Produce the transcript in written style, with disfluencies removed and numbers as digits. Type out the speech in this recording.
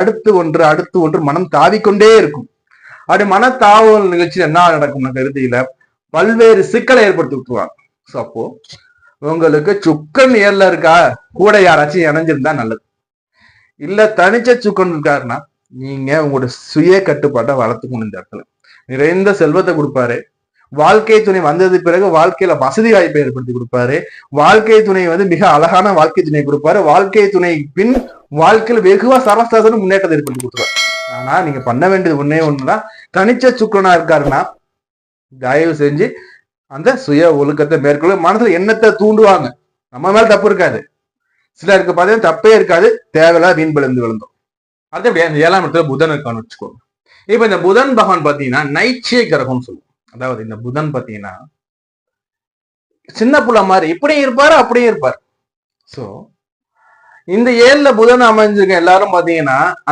அடுத்து ஒன்று மனம் தாவிக்கொண்டே இருக்கும். அப்படி மன தாவல் நிகழ்ச்சியில் என்ன நடக்கும்னா கருதியில பல்வேறு சிக்கலை ஏற்படுத்தி விட்டுருவாங்க. ஸோ அப்போ உங்களுக்கு சுக்கன் ஏர்ல இருக்கா, கூட யாராச்சும் இணைஞ்சிருந்தா நல்லது. இல்ல தனிச்ச சுக்கன் இருக்காருன்னா நீங்க உங்களோட சுய கட்டுப்பாட்டை வளர்த்துக்கணும். இந்த இடத்துல நிறைந்த செல்வத்தை கொடுப்பாரு. வாழ்க்கை துணை வந்தது பிறகு வாழ்க்கையில வசதி வாய்ப்பை ஏற்படுத்தி கொடுப்பாரு. வாழ்க்கை துணை மிக அழகான வாழ்க்கை துணை கொடுப்பாரு. வாழ்க்கை துணை பின் வாழ்க்கையில வெகுவா சரசரன்னு முன்னேற்றத்தை ஏற்படுத்தி கொடுத்துருவாரு. ஆனா நீங்க பண்ண வேண்டியது ஒன்னே ஒண்ணுதான், தனிச்ச சுக்கனா இருக்காருன்னா தயவு செஞ்சு அந்த சுய ஒழுக்கத்தை மேற்கொள்ள. மனசுல எண்ணத்தை தூண்டுவாங்க, நம்ம மேல தப்பு இருக்காது, சிலருக்கு பார்த்தீங்கன்னா தப்பே இருக்காது, தேவையில்லாத வீண் விழுந்து விழுந்தோம். அடுத்தபடியா இந்த 7ஆம் இடத்துல புதன் இருக்கான்னு வச்சுக்கோங்க. இப்ப இந்த புதன் பகவான் பாத்தீங்கன்னா நைச்சிய கிரகம்னு சொல்லுவோம். அதாவது இந்த புதன் பாத்தீங்கன்னா சின்ன புள்ள மாதிரி இப்படியும் இருப்பாரு அப்படியும் இருப்பாரு. சோ இந்த 7ல புதன் அமைஞ்சிருக்க எல்லாரும் பாத்தீங்கன்னா